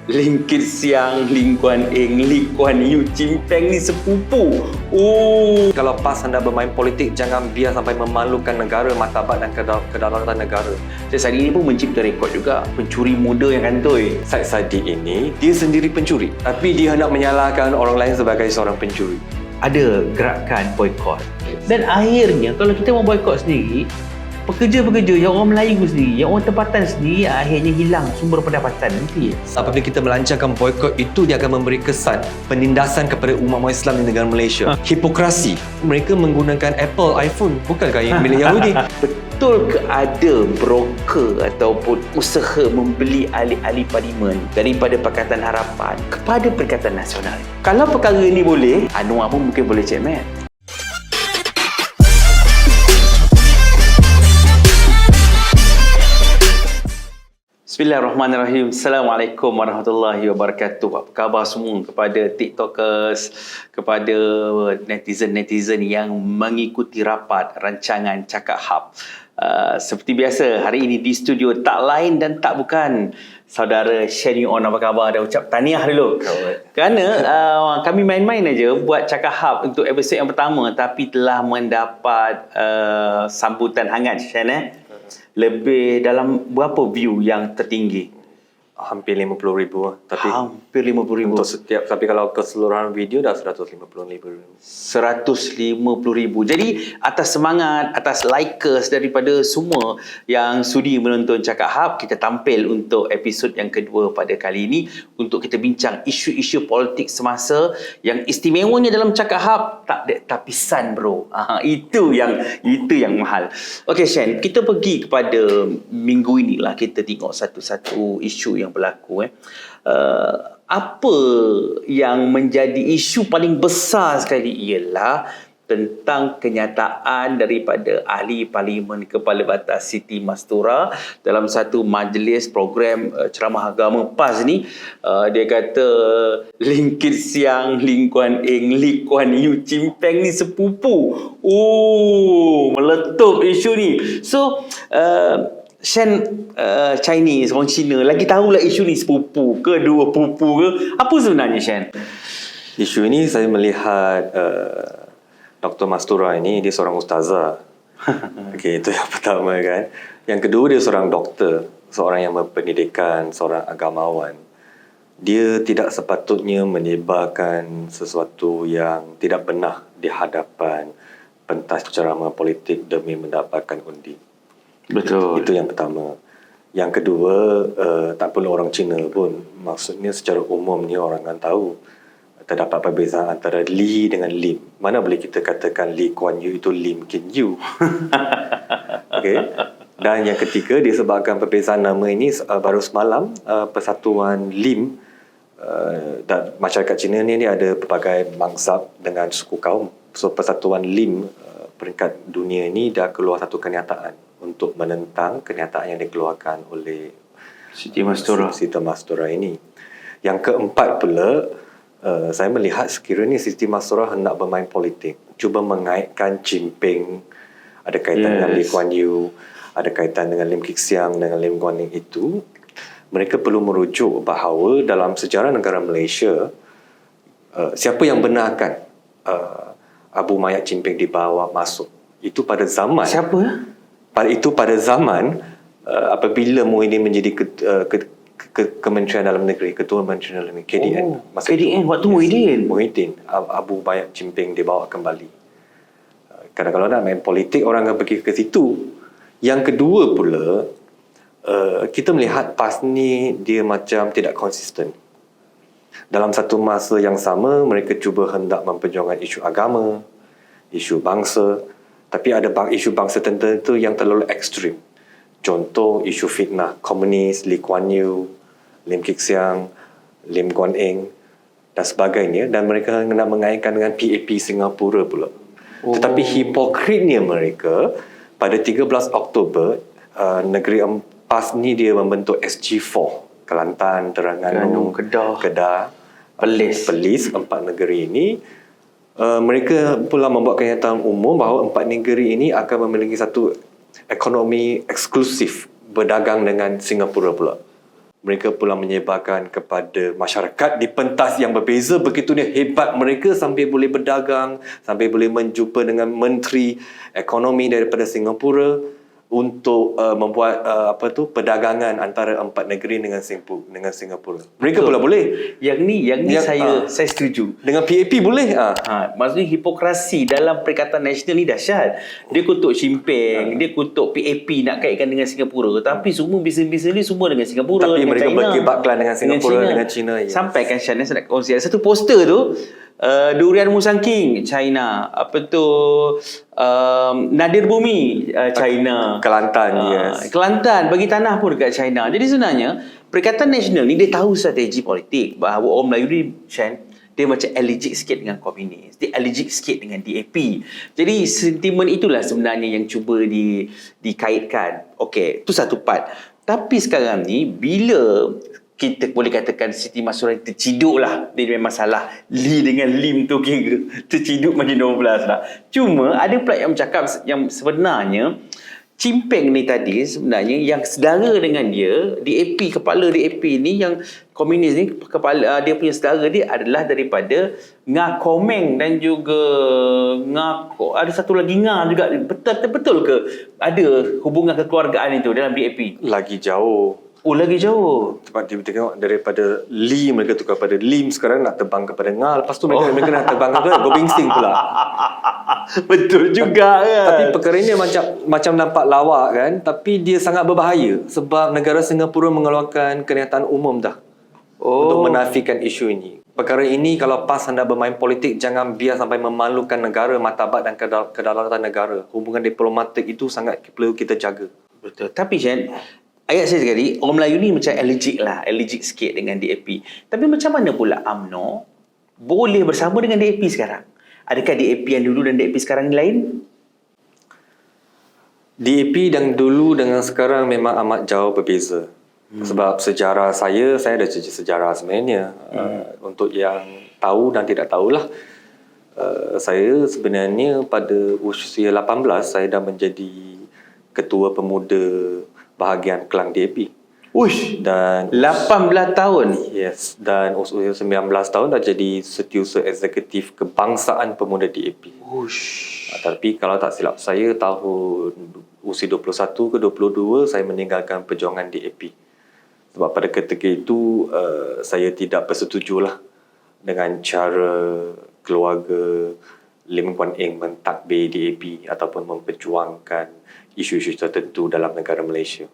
Lim Kit Siang, Lim Kuan Eng, Lee Kuan Yew, Chin Peng ni sepupu. Kalau PAS anda bermain politik, jangan biar sampai memalukan negara, martabat dan kedaulatan negara. Syed Saddiq ni pun mencipta rekod juga, pencuri muda yang kantoi. Syed Saddiq ini, dia sendiri pencuri. Tapi dia hendak menyalahkan orang lain sebagai seorang pencuri. Ada gerakan boykot. Dan akhirnya kalau kita mau boykot sendiri, pekerja-pekerja yang orang Melayu sendiri, yang orang tempatan sendiri akhirnya hilang sumber pendapatan nanti. Apabila kita melancarkan boykot itu, dia akan memberi kesan penindasan kepada umat Islam di negara Malaysia. Hipokrasi. Mereka menggunakan Apple iPhone, bukankah yang milik Yahudi? Betul ke ada broker ataupun usaha membeli ahli-ahli parlimen daripada Pakatan Harapan kepada Perikatan Nasional? Kalau perkara ini boleh, Anwar pun mungkin boleh cemen. Bismillahirrahmanirrahim. Assalamualaikum warahmatullahi wabarakatuh. Apa khabar semua kepada TikTokers, kepada netizen-netizen yang mengikuti rapat rancangan Cakap Hub. Seperti biasa, hari ini di studio tak lain dan tak bukan saudara Shani On. Apa khabar? Dah ucap tahniah dulu. Kerana kami main-main aja buat Cakap Hub untuk episod yang pertama, tapi telah mendapat sambutan hangat, Shani. Lebih dalam berapa view yang tertinggi? Hampir 50,000. Tapi hampir 50,000 untuk setiap, tapi kalau keseluruhan video dah 150,000. 150,000. Jadi atas semangat, atas likers daripada semua yang sudi menonton Cakap Hub, kita tampil untuk episod yang kedua pada kali ini untuk kita bincang isu-isu politik semasa. Yang istimewanya dalam Cakap Hub, tak ada tapisan bro. Itu yang mahal. Okey Shen, kita pergi kepada minggu inilah, kita tengok satu-satu isu yang berlaku. Apa yang menjadi isu paling besar sekali ialah tentang kenyataan daripada ahli parlimen Kepala Batas Siti Mastura dalam satu majlis program ceramah agama PAS ni. Dia kata Lim Kit Siang, Lim Kuan Eng, Lee Kuan Yew, Chin Peng ni sepupu. Meletup isu ni. So Shen, Chinese, orang Cina lagi tahulah isu ni sepupu ke, dua pupu ke. Apa sebenarnya Shen? Isu ini saya melihat Dr. Mastura ini, dia seorang ustazah. Okey, itu yang pertama kan. Yang kedua, dia seorang doktor, seorang yang berpendidikan, seorang agamawan. Dia tidak sepatutnya menyebarkan sesuatu yang tidak benar di hadapan pentas ceramah politik demi mendapatkan undi. Betul. Itu yang pertama. Yang kedua, tak perlu orang Cina pun. Maksudnya secara umumnya orang akan tahu terdapat perbezaan antara Lee dengan Lim. Mana boleh kita katakan Lee Kuan Yew itu Lim Kit Yew. Okay. Dan yang ketiga, disebabkan perbezaan nama ini baru semalam Persatuan Lim dan masyarakat Cina ni ada pelbagai mazhab dengan suku kaum. So Persatuan Lim peringkat dunia ini dah keluar satu kenyataan untuk menentang kenyataan yang dikeluarkan oleh Siti Mastura. Siti Mastura ini. Yang keempat pula, saya melihat sekiranya Siti Mastura hendak bermain politik, cuba mengaitkan Chin Peng, ada kaitan dengan Lee Kuan Yew, ada kaitan dengan Lim Kit Siang, dengan Lim Kuan Eng itu, mereka perlu merujuk bahawa dalam sejarah negara Malaysia, siapa yang benarkan Abu Mayat Chin Peng dibawa masuk? Itu pada zaman. Siapa? Pada zaman apabila Muhyiddin menjadi Kementerian Dalam Negeri, Ketua Kementerian Dalam Negeri, KDN. KDN waktu Muhyiddin, Abu Mayat Chin Peng dibawa kembali. Kadang kalau nak main politik, orang akan pergi ke situ. Yang kedua pula, kita melihat PAS ni dia macam tidak konsisten. Dalam satu masa yang sama, mereka cuba hendak memperjuangkan isu agama, isu bangsa, tapi ada isu bangsa tertentu yang terlalu ekstrim. Contoh, isu fitnah komunis, Lee Kuan Yew, Lim Kit Siang, Lim Kuan Eng dan sebagainya. Dan mereka nak mengaitkan dengan PAP Singapura pula. Tetapi hipokritnya mereka, pada 13 Oktober, negeri PAS ni dia membentuk SG4. Kelantan, Terengganu, Kedah, Perlis, empat negeri ini. Mereka pula membuat kenyataan umum bahawa empat negeri ini akan memiliki satu ekonomi eksklusif berdagang dengan Singapura pula. Mereka pula menyebarkan kepada masyarakat di pentas yang berbeza. Begitunya hebat mereka sampai boleh berdagang, sampai boleh menjumpa dengan Menteri Ekonomi daripada Singapura untuk membuat perdagangan antara empat negeri dengan Singapura. Mereka pula boleh. Yang ni saya setuju. Dengan PAP boleh. Maksudnya hipokrasi dalam Perikatan Nasional ni dahsyat. Dia kutuk Chimpeng, dia kutuk PAP nak kaitkan dengan Singapura. Tapi semua bisnes-bisnes ni semua dengan Singapura, Tapi dengan mereka China, berkebaklan dengan Singapura, dengan China. Yes. Sampai kan Syah saya nak kongsi. Ada satu poster tu, Durian Musang King, China. Nadir Bumi, China. Kelantan, yes. Kelantan, bagi tanah pun dekat China. Jadi sebenarnya, Perikatan Nasional ni dia tahu strategi politik bahawa orang Melayu ni, Shan, dia macam allergic sikit dengan komunis. Dia allergic sikit dengan DAP. Jadi sentimen itulah sebenarnya yang cuba dikaitkan. Okey, itu satu part. Tapi sekarang ni, bila kita boleh katakan Siti Mastura terciduk lah. Dia memang salah. Li dengan Lim tu kira terciduk makin 12 lah. Cuma ada pula yang bercakap yang sebenarnya Chimpeng ni tadi sebenarnya yang sedara dengan dia, DAP, kepala DAP ni yang komunis ni, kepala dia punya sedara dia adalah daripada Nga Komeng dan juga ada satu lagi Nga juga. Betul ke ada hubungan kekeluargaan itu dalam DAP? Lagi jauh. Oh, lagi jauh. Sebab dia tengok daripada Lee, mereka tukar pada Lim, sekarang nak terbang kepada Nga. Lepas tu mereka nak terbang kepada Gobing Sing pula. Betul juga kan. Tapi perkara ini macam nampak lawak kan, tapi dia sangat berbahaya sebab negara Singapura mengeluarkan kenyataan umum dah untuk menafikan isu ini. Perkara ini kalau PAS hendak bermain politik, jangan biar sampai memalukan negara, martabat dan kedaulatan negara. Hubungan diplomatik itu sangat perlu kita jaga. Betul. Tapi Shan, ayat saya sekali, orang Melayu ni macam allergic sikit dengan DAP. Tapi macam mana pula UMNO boleh bersama dengan DAP sekarang? Adakah DAP yang dulu dan DAP sekarang ni lain? DAP yang dulu dengan sekarang memang amat jauh berbeza. Sebab sejarah saya ada cerita sejarah sebenarnya. Untuk yang tahu dan tidak tahulah, saya sebenarnya pada usia 18, saya dah menjadi ketua pemuda bahagian Kelang DAP. Uish, dan 18 tahun. Yes, dan usia 19 tahun dah jadi setiausaha eksekutif kebangsaan pemuda DAP. Uish. Tapi kalau tak silap saya, tahun usia 21 ke 22 saya meninggalkan perjuangan DAP. Sebab pada ketika itu saya tidak bersetujulah dengan cara keluarga Lim Kuan Eng mentadbir DAP ataupun memperjuangkan isu-isu tertentu dalam negara Malaysia.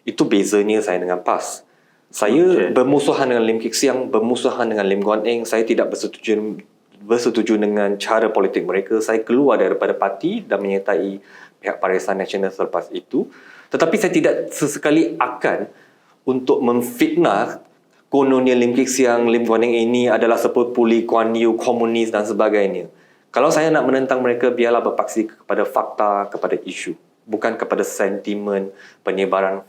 Itu bezanya saya dengan PAS. Saya bermusuhan dengan Lim Kit Siang, bermusuhan dengan Lim Kuan Eng. Saya tidak bersetuju dengan cara politik mereka. Saya keluar daripada parti dan menyertai pihak Barisan Nasional selepas itu. Tetapi saya tidak sesekali akan untuk memfitnah kononnya Lim Kit Siang, Lim Kuan Eng ini adalah sepupu Lee Kuan Yew, komunis dan sebagainya. Kalau saya nak menentang mereka, biarlah berpaksi kepada fakta, kepada isu. Bukan kepada sentimen penyebaran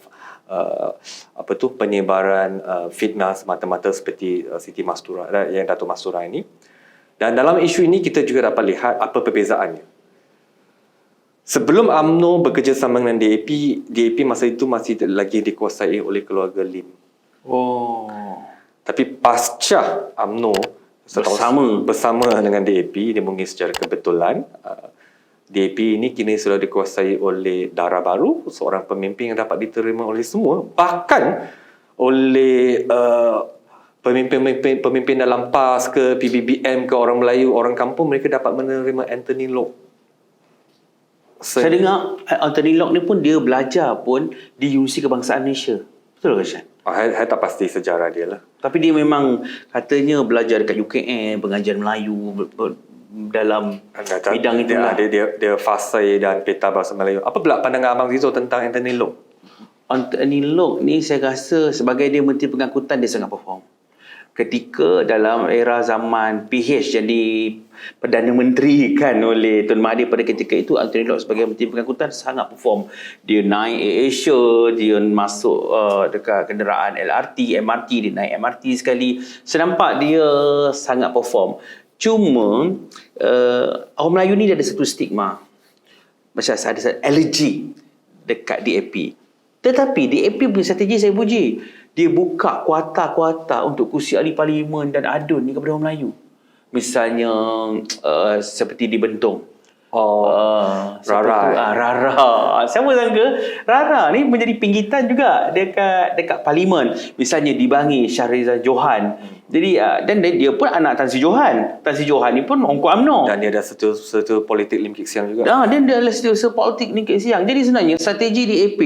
penyebaran fitnah semata-mata seperti Siti Mastura yang Datuk Mastura ini. Dan dalam isu ini kita juga dapat lihat apa perbezaannya. Sebelum UMNO bekerjasama dengan DAP masa itu masih lagi dikuasai oleh keluarga Lim. Tapi pasca UMNO bersama dengan DAP, dia mungkin secara kebetulan DAP ini kini sudah dikuasai oleh darah baru, seorang pemimpin yang dapat diterima oleh semua, bahkan oleh pemimpin dalam PAS ke PBBM ke orang Melayu, orang kampung, mereka dapat menerima Anthony Loke. Saya dengar Anthony Loke ni pun dia belajar pun di Universiti Kebangsaan Malaysia. Betul ke Syed? Saya tak pasti sejarah dia lah. Tapi dia memang katanya belajar dekat UKM, pengajian Melayu dalam bidang itu lah. Dia fasih dan peta bahasa Melayu. Apa pula pandangan Abang Zizo tentang Anthony Loke? Anthony Loke ni saya rasa sebagai dia Menteri Pengangkutan dia sangat perform. Ketika dalam era zaman PH jadi Perdana Menteri kan oleh Tun Mahathir pada ketika itu, Anthony Loke sebagai Menteri Pengangkutan sangat perform. Dia naik Asia, dia masuk dekat kenderaan LRT, MRT, dia naik MRT sekali. Saya nampak dia sangat perform. Cuma orang Melayu ni dia ada satu stigma, macam ada allergy dekat DAP. Tetapi DAP punya strategi saya puji. dia buka kuarta-kuarta untuk kursi ahli parlimen dan ADUN ni kepada orang Melayu. Misalnya seperti di Bentong. Rara. Rara. Siapa sangka Rara ni menjadi pinggitan juga dekat parlimen. Misalnya di Bangi, Syahriza Johan. Jadi dan dia pun anak Tan Sri Johan. Tan Sri Johan ni pun orang Kuala UMNO. Dan dia ada serta politik Lim Kek Siang juga. Dan dia adalah setiausaha politik Lim Kek Siang. Jadi sebenarnya strategi di AP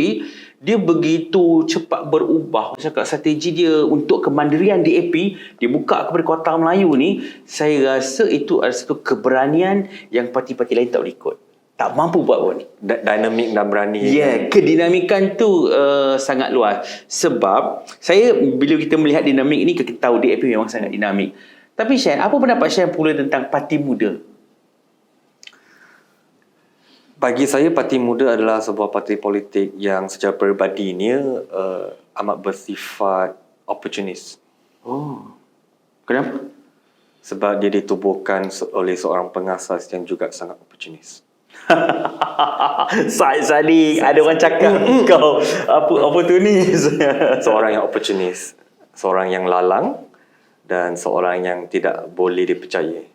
dia begitu cepat berubah. Saya cakap strategi dia untuk kemandirian di AP, dia buka kepada kuarta Melayu ni, saya rasa itu adalah satu keberanian yang parti-parti lain tak boleh ikut. Tak mampu buat pun. Dinamik dan berani. Kedinamikan tu sangat luas. Sebab saya bila kita melihat dinamik ni, kita tahu DAP memang sangat dinamik. Tapi Shan, apa pendapat Shan pula tentang Parti Muda? Bagi saya, Parti Muda adalah sebuah parti politik yang secara peribadinya amat bersifat opportunis. Oh, kenapa? Sebab dia ditubuhkan oleh seorang pengasas yang juga sangat opportunis. Said Sadiq, ada orang cakap kau apa tu ni? Seorang yang opportunis, seorang yang lalang dan seorang yang tidak boleh dipercayai.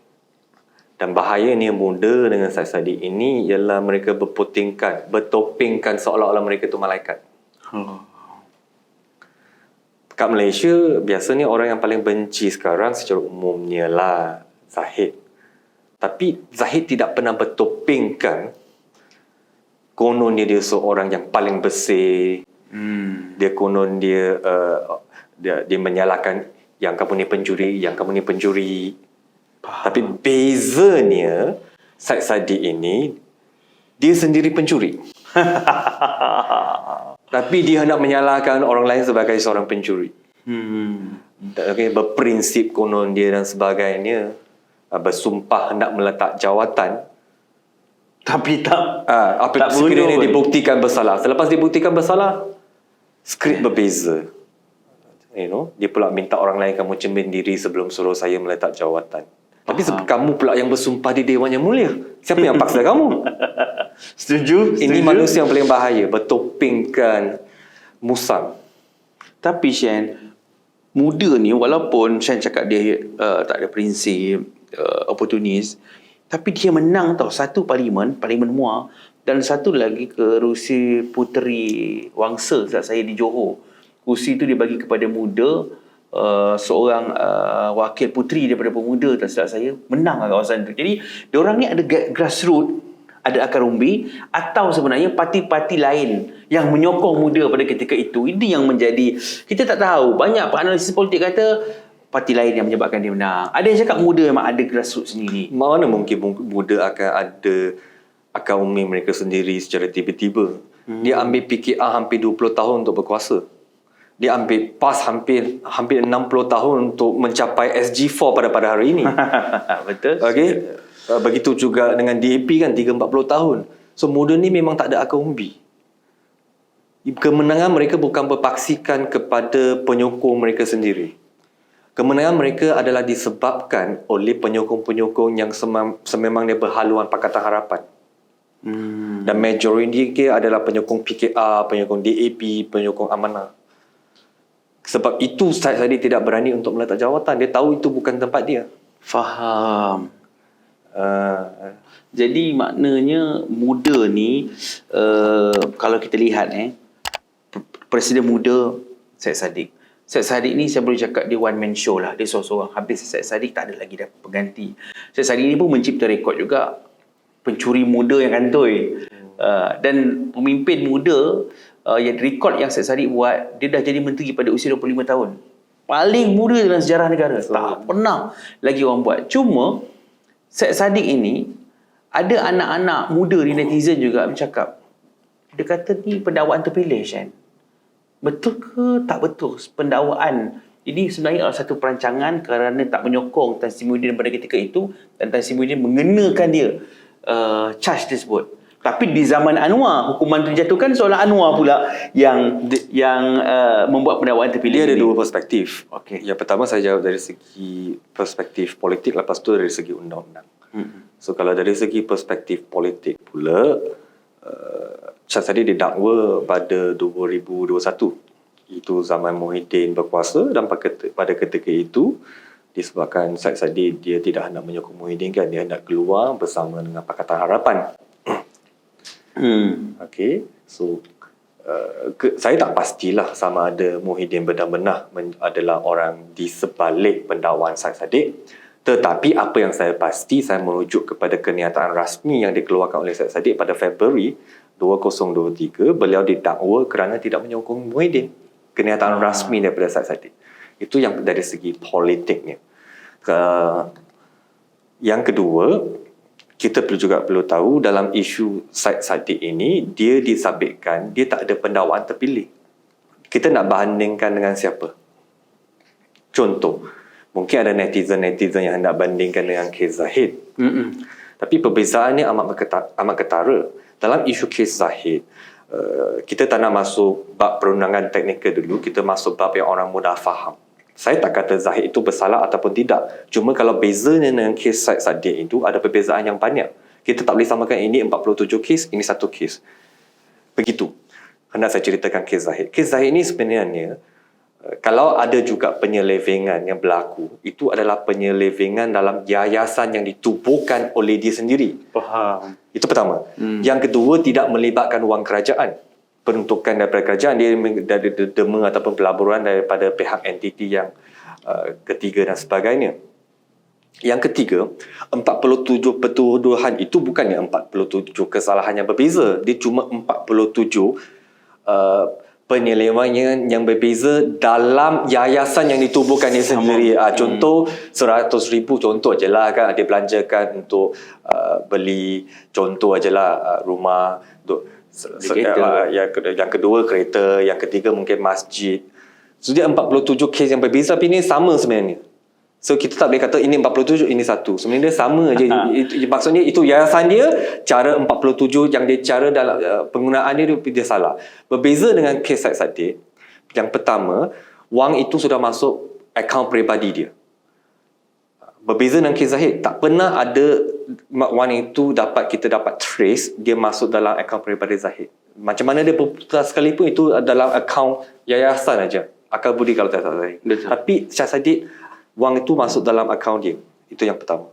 Dan bahayanya muda dengan Said Sadiq ini ialah mereka bertopengkan seolah-olah mereka tu malaikat. Kat Malaysia, biasanya orang yang paling benci sekarang secara umumnya lah Zahid. Tapi Zahid tidak pernah bertopengkan kononnya dia seorang yang paling bersih. Dia konon dia menyalahkan yang kamu ni pencuri, yang kamu ni pencuri. Tapi bezanya Said Sadiq ini dia sendiri pencuri. Tapi dia hendak menyalahkan orang lain sebagai seorang pencuri. Okay, berprinsip konon dia dan sebagainya. Bersumpah hendak meletak jawatan. Tapi tak sekiranya dibuktikan bersalah. Selepas dibuktikan bersalah, skrip berbeza. Dia pula minta orang lain kamu cermin diri sebelum suruh saya meletak jawatan. Tapi kamu pula yang bersumpah di Dewan Yang Mulia. Siapa yang paksa kamu? Setuju. Ini manusia yang paling bahaya. Bertopengkan musang. Tapi Shan, muda ni walaupun Shan cakap dia tak ada prinsip, oportunis, tapi dia menang tau. Satu parlimen Muar, dan satu lagi kerusi Puteri Wangsa saat saya di Johor. Kursi tu dia bagi kepada muda. Seorang wakil puteri daripada pemuda tak silap saya menang kat kawasan tu. Jadi diorang ni ada grassroots, ada akar umbi, atau sebenarnya parti-parti lain yang menyokong muda pada ketika itu. Ini yang menjadi, kita tak tahu. Banyak penganalisis politik kata parti lain yang menyebabkan dia menang. Ada yang cakap muda memang ada grassroots sendiri. Mana mungkin muda akan ada akar umbi mereka sendiri secara tiba-tiba. Dia ambil PKR hampir 20 tahun untuk berkuasa. Dia ambil PAS hampir 60 tahun untuk mencapai SG4 pada hari ini. Betul. Okay? Begitu juga dengan DAP kan 30-40 tahun. So muda ni memang tak ada akar umbi. Kemenangan mereka bukan berpaksikan kepada penyokong mereka sendiri. Kemenangan mereka adalah disebabkan oleh penyokong-penyokong yang sememangnya berhaluan Pakatan Harapan. Dan majoriti adalah penyokong PKR, penyokong DAP, penyokong Amanah. Sebab itu Said Sadiq tidak berani untuk meletak jawatan. Dia tahu itu bukan tempat dia. Faham. Jadi maknanya muda ni kalau kita lihat Presiden muda Said Sadiq. Said Sadiq ni saya boleh cakap dia one man show lah. Dia seorang-seorang. Habis Said Sadiq tak ada lagi dah pengganti. Said Sadiq ni pun mencipta rekod juga. Pencuri muda yang kantoi. Dan pemimpin muda yang rekod yang Said Sadiq buat, dia dah jadi menteri pada usia 25 tahun. Paling muda dalam sejarah negara. Tak pernah lagi orang buat. Cuma Said Sadiq ini ada anak-anak muda di netizen juga bercakap, dia kata ni pendakwaan terpilih, Shan. Betul ke tak betul pendakwaan ini sebenarnya adalah satu perancangan kerana tak menyokong Tan Sri Muhyiddin pada ketika itu, dan Tan Sri Muhyiddin mengenakan dia charge tersebut. Tapi di zaman Anwar, hukuman itu dijatuhkan seolah Anwar pula yang membuat pendakwaan terpilih. Dia ada dua perspektif. Okay. Yang pertama saya jawab dari segi perspektif politik, lepas tu dari segi undang-undang. So kalau dari segi perspektif politik pula, Syed Saddiq didakwa pada 2021 Itu zaman Muhyiddin berkuasa, dan pada ketika itu disebabkan Syed Saddiq dia tidak hendak menyokong Muhyiddin kan, dia hendak keluar bersama dengan Pakatan Harapan. Okey, so saya tak pastilah sama ada Muhyiddin benar-benar adalah orang di sebalik pendakwaan Syed Saddiq. Tetapi apa yang saya pasti, saya merujuk kepada kenyataan rasmi yang dikeluarkan oleh Syed Saddiq pada Februari 2023, beliau didakwa kerana tidak menyokong Muhyiddin. Kenyataan rasmi daripada Syed Saddiq. Itu yang dari segi politiknya. Yang kedua, kita perlu tahu dalam isu Syed Saddiq ini, dia disabitkan dia tak ada pendakwaan terpilih. Kita nak bandingkan dengan siapa? Contoh, mungkin ada netizen-netizen yang hendak bandingkan dengan kes Zahid. Tapi perbezaannya amat ketara. Dalam isu kes Zahid, kita tak nak masuk bab perundangan teknikal dulu, kita masuk bab yang orang mudah faham. Saya tak kata Zahid itu bersalah ataupun tidak. Cuma kalau bezanya dengan kes Syed Saddiq itu ada perbezaan yang banyak. Kita tak boleh samakan ini 47 kes, ini satu kes. Begitu. Hendak saya ceritakan kes Zahid. Kes Zahid ini sebenarnya, kalau ada juga penyelewengan yang berlaku, itu adalah penyelewengan dalam yayasan yang ditubuhkan oleh dia sendiri. Faham. Itu pertama. Yang kedua, tidak melibatkan wang kerajaan. Peruntukan daripada kerajaan, dia dari dema ataupun pelaburan daripada pihak entiti yang ketiga dan sebagainya. Yang ketiga, 47 pertuduhan itu bukannya 47 kesalahan yang berbeza. Dia cuma 47 penyelewengan yang berbeza dalam yayasan yang ditubuhkan dia sendiri. Contoh 100,000 contoh je lah kan, dia belanjakan untuk beli contoh je lah rumah untuk yang kedua kereta, yang ketiga mungkin masjid. So dia 47 kes yang berbeza, tapi ini sama sebenarnya. So kita tak boleh kata ini 47, ini satu. Sebenarnya dia sama je. Maksudnya itu yayasan dia, cara 47 yang dia cara dalam penggunaan dia salah. Berbeza dengan kes Syed Saddiq, yang pertama, wang itu sudah masuk akaun peribadi dia. Berbeza dengan kes Zahid, tak pernah ada wang itu kita dapat trace dia masuk dalam akaun peribadi Zahid. Macam mana dia berputar sekalipun, itu dalam akaun yayasan aja. Akal budi kalau tak salah saya. Tapi Syed Saddiq, wang itu masuk dalam akaun dia. Itu yang pertama.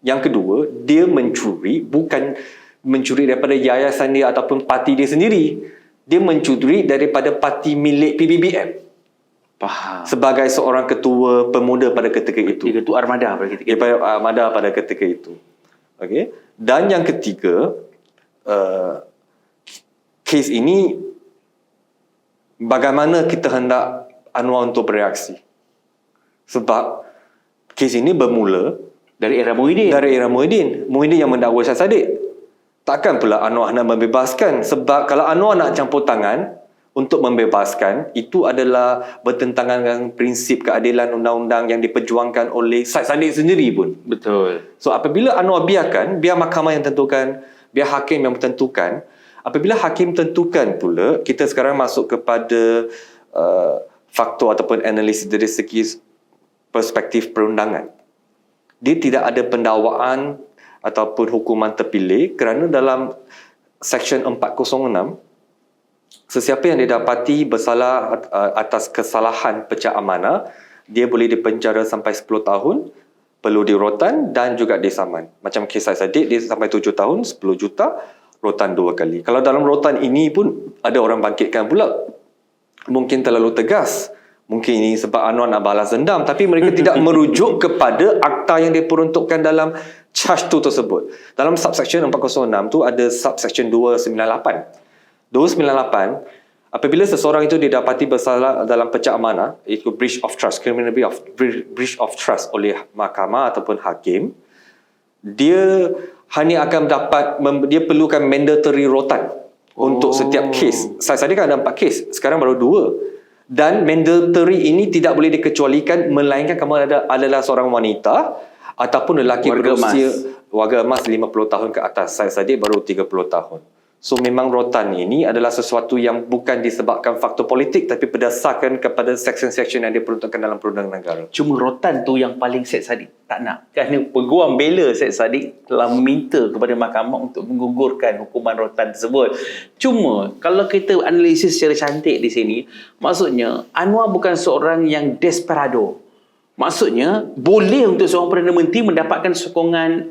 Yang kedua, dia mencuri, bukan mencuri daripada yayasan dia ataupun parti dia sendiri. Dia mencuri daripada parti milik PBBM. Faham. Sebagai seorang ketua pemuda pada ketika itu. Ketua Armada pada ketika itu. Armada pada ketika itu. Okey. Dan yang ketiga, kes ini bagaimana kita hendak Anwar untuk bereaksi. Sebab kes ini bermula Dari era Muhyiddin. Muhyiddin yang mendakwa Syed Saddiq. Takkan pula Anwar nak membebaskan. Sebab kalau Anwar nak campur tangan untuk membebaskan, itu adalah bertentangan dengan prinsip keadilan undang-undang yang diperjuangkan oleh Syed Saddiq sendiri pun. Betul. So apabila Anwar biar mahkamah yang tentukan, biar hakim yang menentukan, apabila hakim tentukan pula, kita sekarang masuk kepada faktor ataupun analisis dari segi perspektif perundangan. Dia tidak ada pendakwaan ataupun hukuman terpilih kerana dalam Seksyen 406, sesiapa yang didapati bersalah atas kesalahan pecah amanah, dia boleh dipenjara sampai 10 tahun, perlu dirotan dan juga disaman. Macam kes Syed Saddiq, dia sampai 7 tahun, 10 juta, rotan 2 kali. Kalau dalam rotan ini pun ada orang bangkitkan pula, mungkin terlalu tegas. Mungkin ini sebab Anwar nak balas dendam, tapi mereka tidak merujuk kepada akta yang diperuntukkan dalam charge tu tersebut. Dalam subsection 406 tu ada subsection 298. 298, apabila seseorang itu didapati bersalah dalam pecah amanah, itu breach of trust, criminal breach of trust oleh mahkamah ataupun hakim, dia hanya akan dia perlukan mandatory rotan untuk setiap kes. Saya kan ada 4 kes, sekarang baru 2. Dan mandatory ini tidak boleh dikecualikan melainkan kamu adalah seorang wanita ataupun lelaki berusia warga emas 50 tahun ke atas. Saya baru 30 tahun. So memang rotan ini adalah sesuatu yang bukan disebabkan faktor politik tapi berdasarkan kepada section-section yang diperuntukkan dalam perundangan negara. Cuma rotan tu yang paling Syed Saddiq tak nak. Kerana peguam bela Syed Saddiq telah meminta kepada mahkamah untuk menggugurkan hukuman rotan tersebut. Cuma kalau kita analisis secara cantik di sini, maksudnya Anwar bukan seorang yang desperado. Maksudnya boleh untuk seorang Perdana Menteri mendapatkan sokongan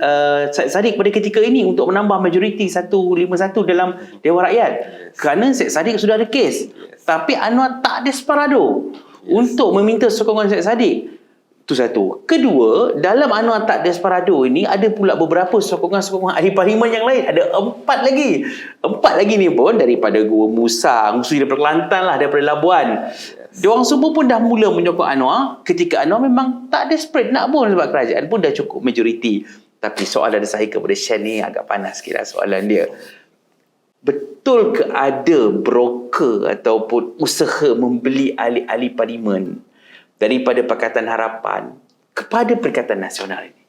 Syed Saddiq pada ketika ini untuk menambah majoriti 151 dalam Dewan Rakyat. Kerana Syed Saddiq sudah ada kes. Tapi Anwar tak desperado untuk meminta sokongan Syed Saddiq. Itu satu. Kedua, dalam Anwar tak desperado ini ada pula beberapa sokongan-sokongan ahli parlimen yang lain. Ada 4 lagi. 4 lagi ni pun daripada Gua Musang, mesti daripada Kelantan lah, daripada Labuan. Diorang semua pun dah mula menyokong Anwar ketika Anwar memang tak desperate nak pun sebab kerajaan pun dah cukup majoriti. Tapi soalan saya kepada Shan ni agak panas sikit lah soalan dia. Betul ke ada broker ataupun usaha membeli ahli-ahli parlimen daripada Pakatan Harapan kepada Perikatan Nasional ini?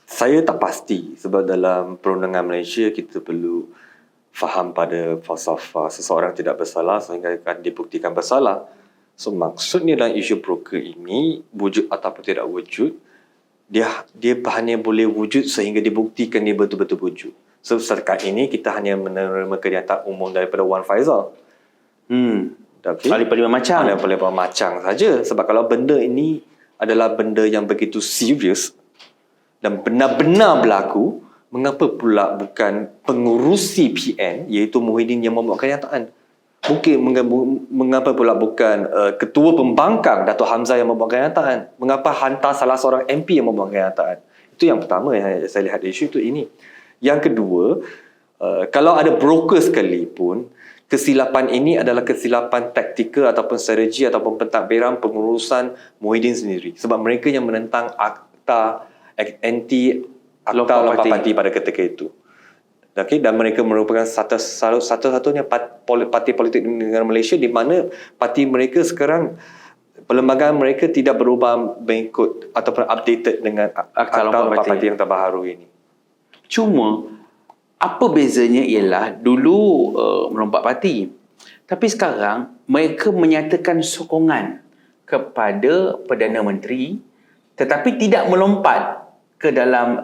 Saya tak pasti sebab dalam perundangan Malaysia kita perlu faham pada falsafah seseorang tidak bersalah sehingga akan dibuktikan bersalah. So maksudnya dalam isu broker ini, wujud ataupun tidak wujud, dia hanya boleh wujud sehingga dibuktikan dia betul-betul wujud. So setakat ini kita hanya menerima kenyataan umum daripada Wan Faizal. Okay. Ahli parlimen macam. Ahli parlimen macam saja. Sebab kalau benda ini adalah benda yang begitu serius dan benar-benar berlaku, mengapa pula bukan pengurusi PN iaitu Muhyiddin yang membuat kenyataan? Mengapa pula bukan ketua pembangkang Dato' Hamzah yang membuat kenyataan? Mengapa hantar salah seorang MP yang membuat kenyataan? Itu yang pertama yang saya lihat isu itu ini. Yang kedua, kalau ada broker sekalipun, kesilapan ini adalah kesilapan taktikal ataupun strategi ataupun pentadbiran pengurusan Muhyiddin sendiri. Sebab mereka yang menentang akta anti Akta Lompat Parti pada ketika itu. Okay? Dan mereka merupakan satu-satunya parti politik di negara Malaysia di mana parti mereka sekarang, perlembagaan mereka tidak berubah mengikut ataupun updated dengan Akta Lompat Parti yang terbaru ini. Cuma, apa bezanya ialah dulu melompat parti. Tapi sekarang, mereka menyatakan sokongan kepada Perdana Menteri tetapi tidak melompat ke dalam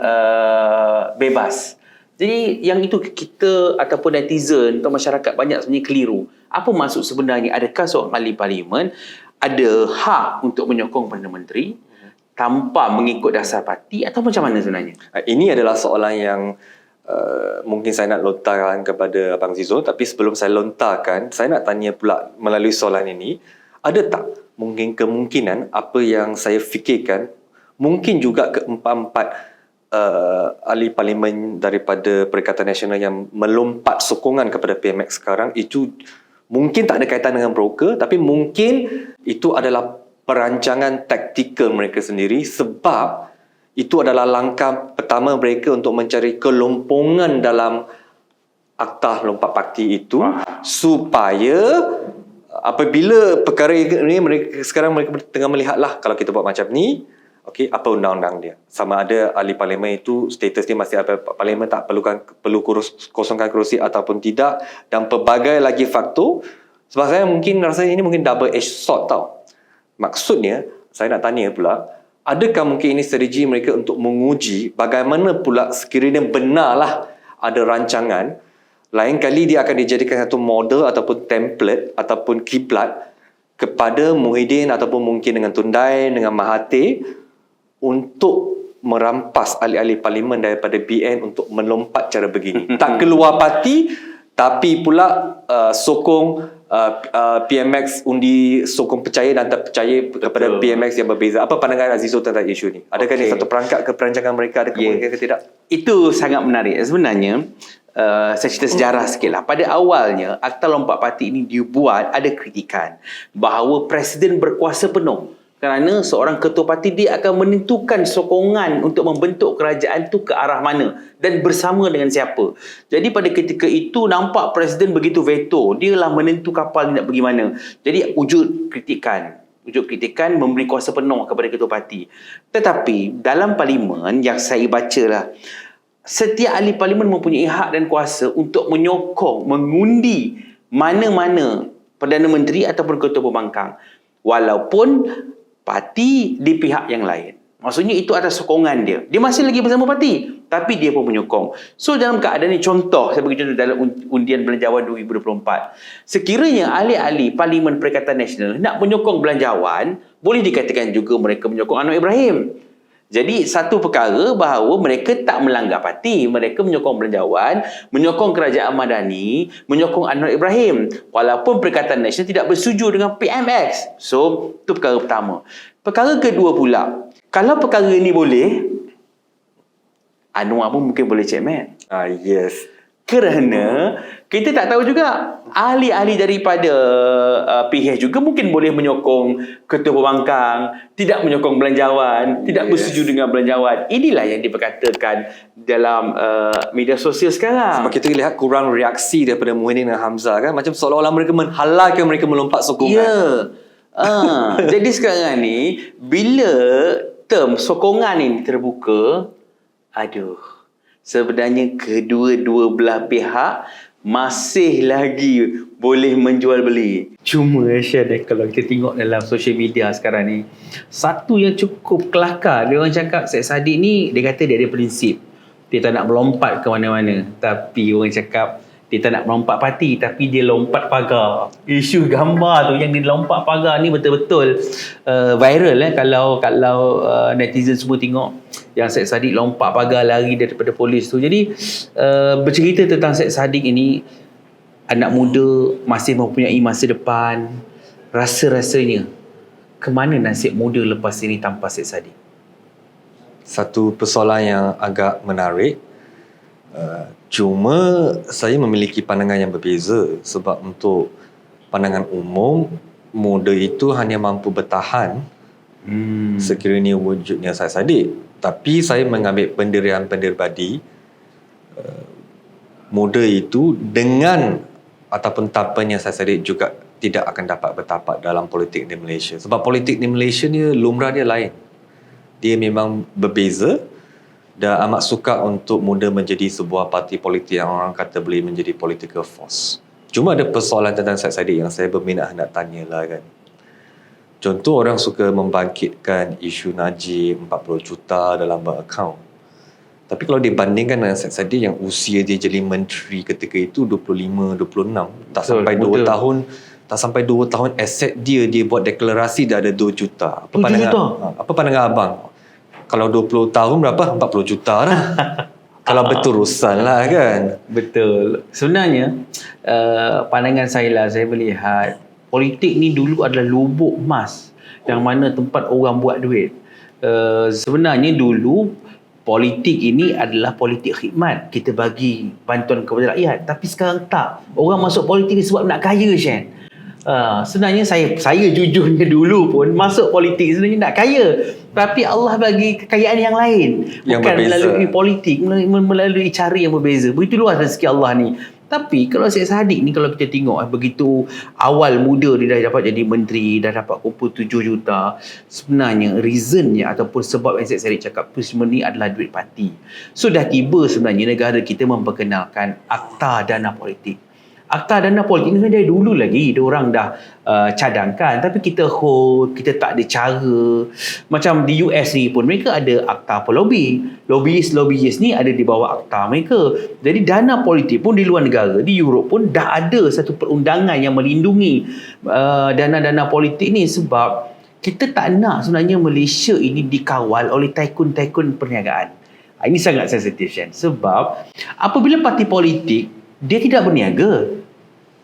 bebas. Jadi yang itu kita ataupun netizen atau masyarakat banyak sebenarnya keliru. Apa maksud sebenarnya? Adakah seorang ahli parlimen ada hak untuk menyokong Perdana Menteri tanpa mengikut dasar parti atau macam mana sebenarnya? Ini adalah soalan yang mungkin saya nak lontarkan kepada Abang Zizul, tapi sebelum saya lontarkan, saya nak tanya pula melalui soalan ini, ada tak mungkin kemungkinan apa yang saya fikirkan mungkin juga keempat-empat ahli parlimen daripada Perikatan Nasional yang melompat sokongan kepada PMX sekarang itu mungkin tak ada kaitan dengan broker, tapi mungkin itu adalah perancangan taktikal mereka sendiri sebab itu adalah langkah pertama mereka untuk mencari kelompongan dalam Akta Lompat Parti itu supaya apabila perkara ini mereka tengah melihatlah kalau kita buat macam ni, okey, apa undang-undang dia? Sama ada ahli parlimen itu status dia masih ada parlimen tak perlu kosongkan kerusi ataupun tidak, dan pelbagai lagi faktor. Sebab saya rasa ini mungkin double edged sword tau. Maksudnya, saya nak tanya pula, adakah mungkin ini strategi mereka untuk menguji bagaimana pula sekiranya benarlah ada rancangan, lain kali dia akan dijadikan satu model ataupun template ataupun kiblat kepada Muhyiddin ataupun mungkin dengan Tundai, dengan Mahathir untuk merampas ahli-ahli parlimen daripada BN untuk melompat cara begini. Tak keluar parti, tapi pula sokong PMX, undi sokong percaya dan tak percaya kepada PMX yang berbeza. Apa pandangan Azizul tentang isu ni? Adakah ini satu perangkat ke perancangan mereka? Ada kemungkinan ke tidak? Itu sangat menarik. Sebenarnya, saya cerita sejarah sikit lah. Pada awalnya, Akta Lompat Parti ini dibuat, ada kritikan bahawa Presiden berkuasa penuh. Kerana seorang ketua parti dia akan menentukan sokongan untuk membentuk kerajaan tu ke arah mana dan bersama dengan siapa. Jadi pada ketika itu nampak Presiden begitu veto. Dia lah menentu kapal nak pergi mana. Jadi wujud kritikan memberi kuasa penuh kepada ketua parti. Tetapi dalam parlimen yang saya baca lah, setiap ahli parlimen mempunyai hak dan kuasa untuk menyokong, mengundi mana-mana Perdana Menteri ataupun Ketua Pembangkang. Walaupun parti di pihak yang lain. Maksudnya itu atas sokongan dia. Dia masih lagi bersama parti, tapi dia pun menyokong. So dalam keadaan ini, contoh, saya bagi contoh dalam undian belanjawan 2024. Sekiranya ahli-ahli Parlimen Perikatan Nasional nak menyokong belanjawan, boleh dikatakan juga mereka menyokong Anwar Ibrahim. Jadi satu perkara bahawa mereka tak melanggar parti, mereka menyokong belanjawan, menyokong kerajaan Madani, menyokong Anwar Ibrahim, walaupun Perikatan Nasional tidak bersetuju dengan PMX. So itu perkara pertama. Perkara kedua pula, kalau perkara ini boleh, Anwar pun mungkin boleh chairman. Yes. Kerana kita tak tahu juga, ahli-ahli daripada PH juga mungkin boleh menyokong Ketua Pembangkang, tidak menyokong belanjawan, tidak bersetuju dengan belanjawan. Inilah yang diperkatakan dalam media sosial sekarang. Sebab kita lihat kurang reaksi daripada Muhyiddin dan Hamzah kan, macam seolah-olah mereka menghalalkan mereka melompat sokongan. Ya. Jadi sekarang ni bila term sokongan ini terbuka, sebenarnya kedua-dua belah pihak masih lagi boleh menjual beli. Cuma Syed, kalau kita tengok dalam social media sekarang ni, satu yang cukup kelakar, dia orang cakap Syed Saddiq ni, dia kata dia ada prinsip, dia tak nak melompat ke mana-mana. Tapi orang cakap dia tak nak melompat parti, tapi dia lompat pagar. Isu gambar tu yang dia lompat pagar ni betul-betul viral kalau netizen semua tengok yang Syed Saddiq lompat pagar lari daripada polis tu. Jadi bercerita tentang Syed Saddiq ini, anak muda masih mempunyai masa depan. Rasa-rasanya ke mana nasib muda lepas ini tanpa Syed Saddiq? Satu persoalan yang agak menarik. Cuma saya memiliki pandangan yang berbeza, sebab untuk pandangan umum, muda itu hanya mampu bertahan sekiranya wujudnya Syed Saddiq. Tapi saya mengambil pendirian peribadi, muda itu dengan ataupun tanpanya Syed Saddiq juga tidak akan dapat bertapak dalam politik di Malaysia. Sebab politik di Malaysia ni lumrah dia lain. Dia memang berbeza. Dan amat suka untuk muda menjadi sebuah parti politik yang orang kata boleh menjadi political force. Cuma ada persoalan tentang Syed Saddiq yang saya berminat nak tanyalah kan. Contoh, orang suka membangkitkan isu Najib 40 juta dalam bank account. Tapi kalau dibandingkan dengan Syed Saddiq yang usia dia jadi menteri ketika itu 25, 26, tak sampai 2 tahun, tak sampai 2 tahun aset dia buat deklarasi dah ada 2 juta. Apa pandangan abang? Kalau 20 tahun berapa? 40 juta lah. Kalau beturusan lah kan. Betul. Sebenarnya pandangan saya lah, saya melihat politik ni dulu adalah lubuk emas yang mana tempat orang buat duit. Sebenarnya dulu politik ini adalah politik khidmat. Kita bagi bantuan kepada rakyat. Tapi sekarang tak. Orang masuk politik ni sebab nak kaya, Shen. Sebenarnya saya jujurnya dulu pun masuk politik sebenarnya nak kaya, tapi Allah bagi kekayaan yang lain, yang bukan berbeza. melalui politik, melalui cara yang berbeza. Begitu luas rezeki Allah ni. Tapi kalau Syed Saddiq ni, kalau kita tengok begitu awal muda dia dah dapat jadi menteri, dah dapat kumpul 7 juta. Sebenarnya reasonnya ataupun sebab yang Syed Saddiq cakap tu sebenarnya adalah duit parti. So dah tiba sebenarnya negara kita memperkenalkan Akta Dana Politik. Akta Dana Politik ni sebenarnya dari dulu lagi diorang dah cadangkan, tapi kita hold, kita tak ada cara. Macam di US ni pun mereka ada akta pelobby. Lobbyist ni ada di bawah akta mereka. Jadi dana politik pun di luar negara, di Europe pun dah ada satu perundangan yang melindungi dana-dana politik ni, sebab kita tak nak sebenarnya Malaysia ini dikawal oleh tycoon-tycoon perniagaan. Ini sangat sensitif, Shen. Sebab apabila parti politik dia tidak berniaga,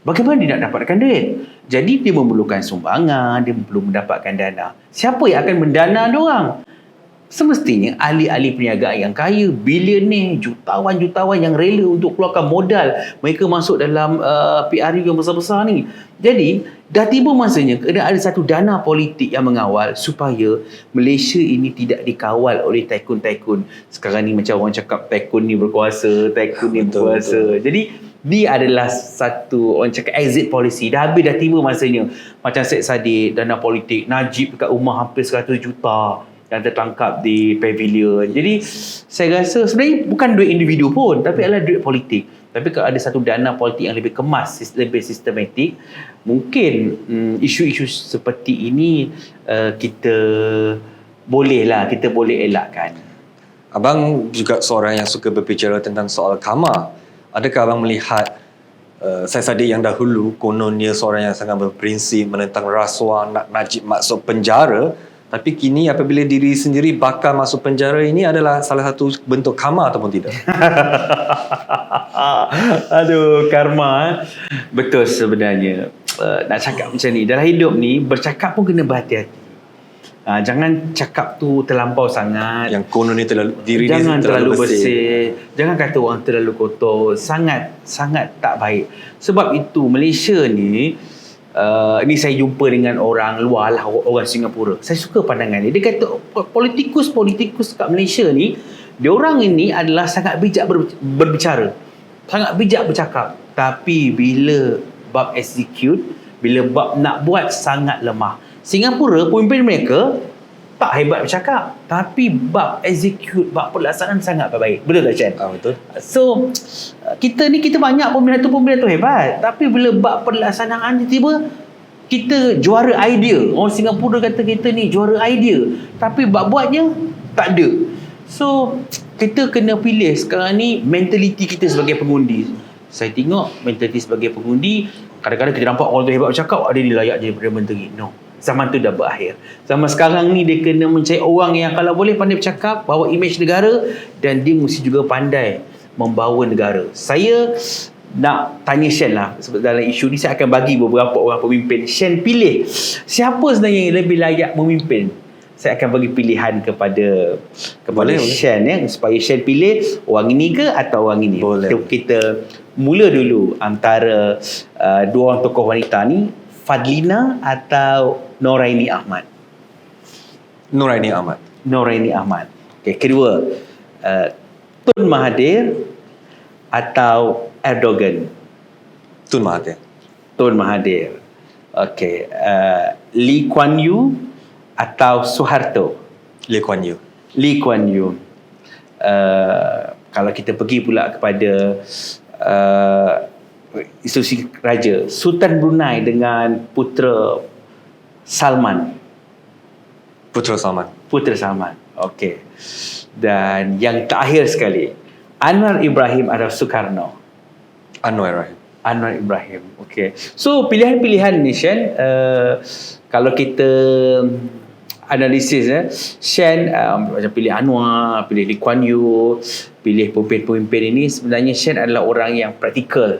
bagaimana dia nak dapatkan duit? Jadi dia memerlukan sumbangan, dia perlu mendapatkan dana. Siapa yang akan mendana diorang? Semestinya ahli-ahli perniagaan yang kaya, bilioner, jutawan-jutawan yang rela untuk keluarkan modal mereka masuk dalam PRU yang besar-besar ni. Jadi dah tiba masanya kena ada satu dana politik yang mengawal supaya Malaysia ini tidak dikawal oleh tycoon-tycoon. Sekarang ni macam orang cakap tycoon ni berkuasa, tycoon ni berkuasa. Jadi dia adalah satu, orang cakap, exit policy. Dah tiba masanya. Macam Syed Saddiq, dana politik, Najib dekat rumah hampir 100 juta. yang tertangkap di pavilion. Jadi saya rasa sebenarnya bukan duit individu pun, tapi adalah duit politik. Tapi kalau ada satu dana politik yang lebih kemas, lebih sistematik, mungkin isu-isu seperti ini kita boleh elakkan. Abang juga seorang yang suka berbicara tentang soal karma. Adakah abang melihat Syed Saddiq yang dahulu kononnya seorang yang sangat berprinsip menentang rasuah, nak Najib masuk penjara, tapi kini apabila diri sendiri bakal masuk penjara, ini adalah salah satu bentuk karma ataupun tidak? Aduh, karma. Betul sebenarnya. Nak cakap macam ni, dalam hidup ni bercakap pun kena berhati-hati. Jangan cakap tu terlampau sangat. Yang konon ni diri Jangan ni terlalu bersih. Jangan kata orang terlalu kotor. Sangat tak baik. Sebab itu Malaysia ni, ni saya jumpa dengan orang luar lah, orang Singapura. Saya suka pandangan dia. Dia kata politikus kat Malaysia ni, diorang ini adalah sangat bijak berbicara, sangat bijak bercakap, tapi bila bab execute, bila bab nak buat, sangat lemah. Singapura, pemimpin mereka tak hebat bercakap, tapi bab execute, bab pelaksanaan sangat baik. Betul tak, Chan? Betul. So kita banyak pembina tu hebat, tapi bila bab pelaksanaan tiba kita juara idea. Orang Singapura kata kita ni juara idea, tapi bab buatnya tak ada. So kita kena pilih sekarang ni mentaliti kita sebagai pengundi. Saya tengok mentaliti sebagai pengundi, kadang-kadang kita nampak orang tu hebat bercakap, ada dia layak jadi Perdana Menteri. No, zaman tu dah berakhir. Zaman sekarang ni dia kena mencari orang yang kalau boleh pandai bercakap, bawa imej negara, dan dia mesti juga pandai membawa negara. Saya nak tanya Shen lah, sebab dalam isu ni saya akan bagi beberapa orang pemimpin. Shen pilih siapa sebenarnya yang lebih layak memimpin. Saya akan bagi pilihan kepada Shen, ya, supaya Shen pilih orang ini ke atau orang ini. Boleh. Kita mula dulu antara dua orang tokoh wanita ni, Fadlina atau Noraini Ahmad. Noraini Ahmad. Okey, kedua, Tun Mahathir atau Erdogan. Tun Mahathir. Okey, Lee Kuan Yew atau Suharto. Lee Kuan Yew. Kalau kita pergi pula kepada institusi raja, Sultan Brunei dengan Putera Salman. Okey. Dan yang terakhir sekali, Anwar Ibrahim atau Soekarno. Anwar Ibrahim. Okey. So pilihan-pilihan ni, Shen, kalau kita analisis, Shen macam pilih Anwar, pilih Lee Kuan Yew, pilih pemimpin-pemimpin ini, sebenarnya Shen adalah orang yang praktikal.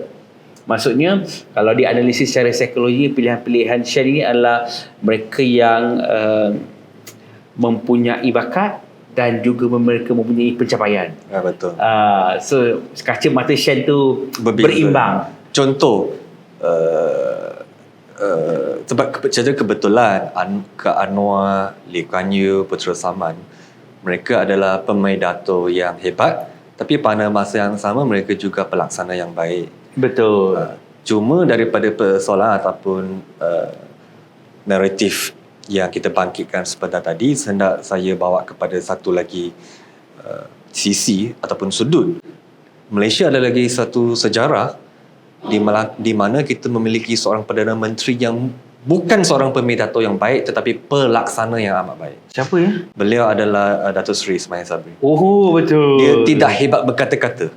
Maksudnya kalau dianalisis secara psikologi, pilihan-pilihan Shen ini adalah mereka yang mempunyai bakat dan juga mereka mempunyai pencapaian. Betul. So kaca mata Shen tu berimbang. Contoh, sebab secara kebetulan Anwar, Lee Kuan Yew, Putera Salman, mereka adalah pemain dato yang hebat, tapi pada masa yang sama mereka juga pelaksana yang baik. Betul. Cuma daripada persoalan ataupun naratif yang kita bangkitkan sebentar tadi, hendak saya bawa kepada satu lagi sisi ataupun sudut. Malaysia ada lagi satu sejarah di mana kita memiliki seorang Perdana Menteri yang bukan seorang pemidato yang baik, tetapi pelaksana yang amat baik. Siapa ya? Beliau adalah Datuk Seri Ismail Sabri. Oh, betul. Dia tidak hebat berkata-kata,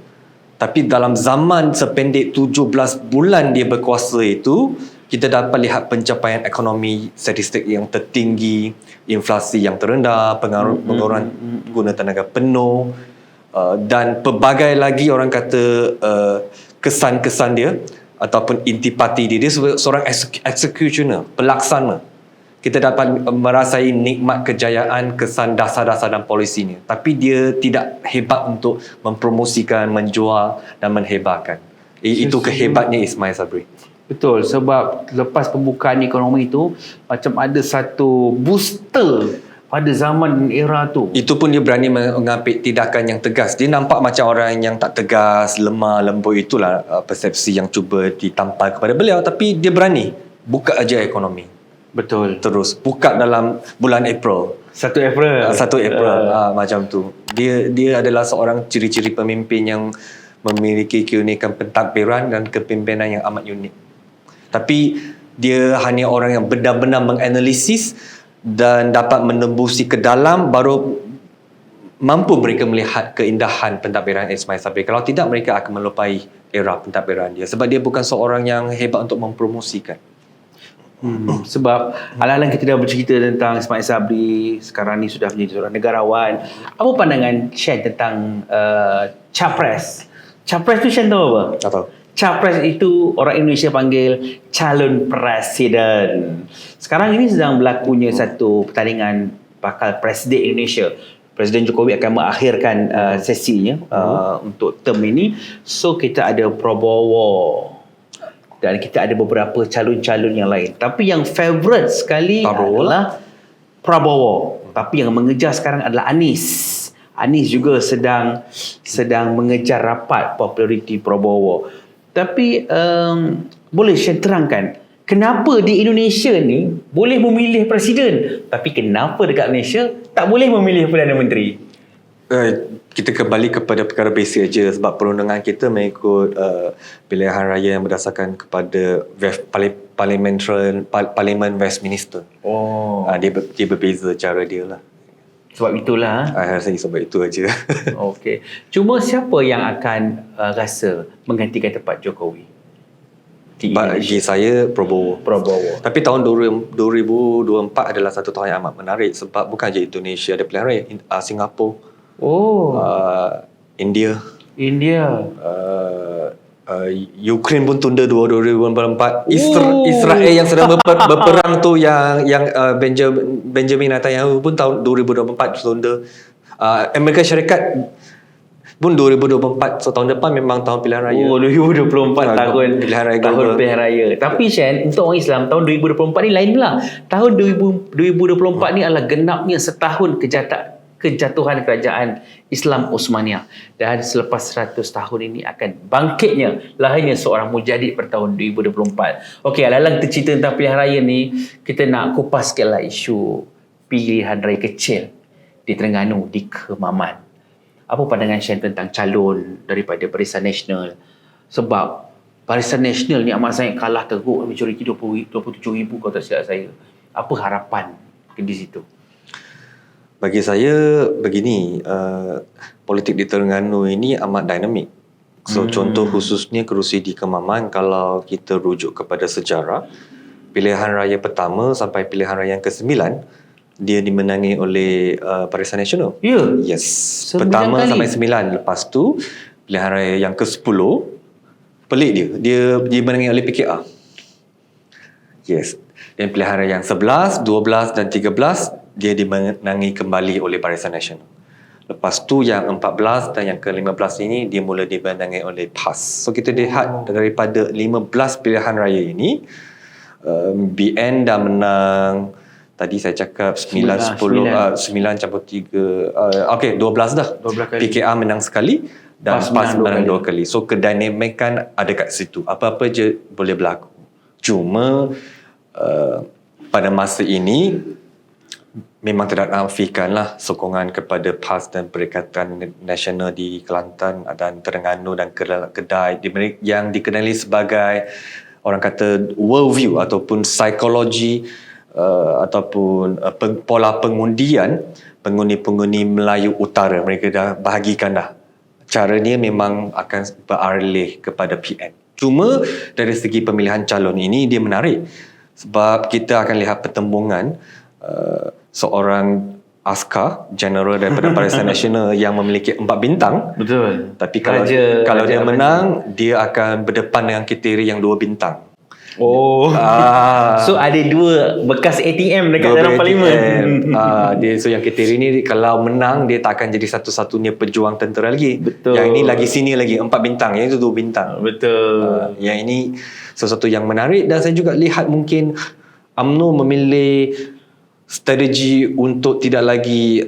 tapi dalam zaman sependek 17 bulan dia berkuasa itu, kita dapat lihat pencapaian ekonomi statistik yang tertinggi, inflasi yang terendah, pengeluaran guna tenaga penuh, dan pelbagai lagi orang kata kesan-kesan dia ataupun intipati dia. Dia seorang executioner, pelaksana. Kita dapat merasai nikmat kejayaan, kesan dasar-dasar dan polisinya. Tapi dia tidak hebat untuk mempromosikan, menjual dan menhebarkan. Itu kehebatnya Ismail Sabri. Betul, sebab lepas pembukaan ekonomi itu, macam ada satu booster pada zaman era tu. Itu pun dia berani mengambil tindakan yang tegas. Dia nampak macam orang yang tak tegas, lemah, lembut. Itulah persepsi yang cuba ditampal kepada beliau. Tapi dia berani buka aja ekonomi. Betul. Terus buka dalam bulan April. 1 April. 1 April macam tu. Dia adalah seorang ciri-ciri pemimpin yang memiliki keunikan pentadbiran dan kepimpinan yang amat unik. Tapi dia hanya orang yang benar-benar menganalisis dan dapat menembusi ke dalam, baru mampu mereka melihat keindahan pentadbiran Ismail Sabri. Kalau tidak, mereka akan melupai era pentadbiran dia, sebab dia bukan seorang yang hebat untuk mempromosikan. Sebab alang-alang kita dah bercerita tentang Ismail Sabri, sekarang ni sudah menjadi seorang negarawan. Apa pandangan Shen tentang Capres? Capres tu Shen tahu apa? Tak tahu. Capres itu orang Indonesia panggil calon presiden. Sekarang ini sedang berlakunya satu pertandingan bakal presiden Indonesia. Presiden Jokowi akan mengakhirkan sesinya untuk term ini. So kita ada Prabowo dan kita ada beberapa calon-calon yang lain. Tapi yang favourite sekali adalah Prabowo. Tapi yang mengejar sekarang adalah Anies. Anies juga sedang mengejar rapat populariti Prabowo. Tapi boleh saya terangkan kenapa di Indonesia ni boleh memilih presiden, tapi kenapa dekat Malaysia tak boleh memilih Perdana Menteri? Kita kembali kepada perkara basic aja, sebab perundangan kita mengikut pilihan raya yang berdasarkan kepada Parlimen Westminster. Dia berbeza cara dia lah. Sebab itulah. Saya rasa sebab itu aja. Okey. Cuma siapa yang akan rasa menggantikan tempat Jokowi? Bagi saya Prabowo. Tapi tahun 2024 adalah satu tahun yang amat menarik, sebab bukan je Indonesia ada pilihan raya, Singapura, India, Ukraine pun tunda 2024. Israel yang sedang berperang tu, yang Benjamin Netanyahu pun tahun 2024 tunda. Amerika Syarikat pun 2024. So tahun depan memang tahun pilihan raya. 2024 tahun pilihan raya. Tahun pilihan raya. Tapi Shen, untuk orang Islam tahun 2024 ni lain pula. Tahun 2024 ni adalah genapnya setahun kejatuhan kerajaan Islam Osmaniyah, dan selepas 100 tahun ini akan bangkitnya lahirnya seorang mujahid pada tahun 2024. Okey, alang-alang kita cerita tentang pilihan raya ni, kita nak kupas sikitlah isu pilihan raya kecil di Terengganu, di Kemaman. Apa pandangan Shen tentang calon daripada Barisan Nasional? Sebab Barisan Nasional ni amat sangat kalah teruk, majoriti 27,000 kalau tak silap saya. Apa harapan di situ? Bagi saya begini, politik di Terengganu ini amat dinamik. So contoh khususnya kerusi di Kemaman, kalau kita rujuk kepada sejarah, pilihan raya pertama sampai pilihan raya yang ke-9 dia dimenangi oleh Barisan Nasional. Ya. Yes. Pertama sampai 9. Lepas tu pilihan raya yang ke-10 pelik dia dimenangi oleh PKR. Yes. Dan pilihan raya yang 11, 12 dan 13 dia dimenangi kembali oleh Barisan Nasional. Lepas tu yang 14 dan yang ke-15 ini dia mula dimenangi oleh PAS. So kita lihat daripada 15 pilihan raya ini, BN dah menang. Tadi saya cakap 9 campur 3. Okey, 12 dah. 12 kali. PKR menang sekali dan PAS menang 2 kali. So kedinamikan ada kat situ. Apa-apa je boleh berlaku. Cuma pada masa ini memang tidak nafikanlah sokongan kepada PAS dan Perikatan Nasional di Kelantan dan Terengganu dan Kedai yang dikenali sebagai orang kata worldview ataupun psikologi ataupun pola pengundian pengundi-pengundi Melayu Utara. Mereka dah bahagikan dah. Caranya memang akan beralih kepada PN. Cuma dari segi pemilihan calon ini dia menarik, sebab kita akan lihat pertembungan seorang askar general daripada Barisan Nasional yang memiliki 4 bintang. Betul. Tapi kalau dia menang, dia akan berdepan dengan kriteria yang 2 bintang. So ada 2 bekas ATM dekat dalam parlimen. So yang kriteria ni kalau menang dia tak akan jadi satu-satunya pejuang tentera lagi. Betul. Yang ini lagi sini lagi 4 bintang, yang itu 2 bintang. Betul. Yang ini sesuatu yang menarik, dan saya juga lihat mungkin UMNO memilih strategi untuk tidak lagi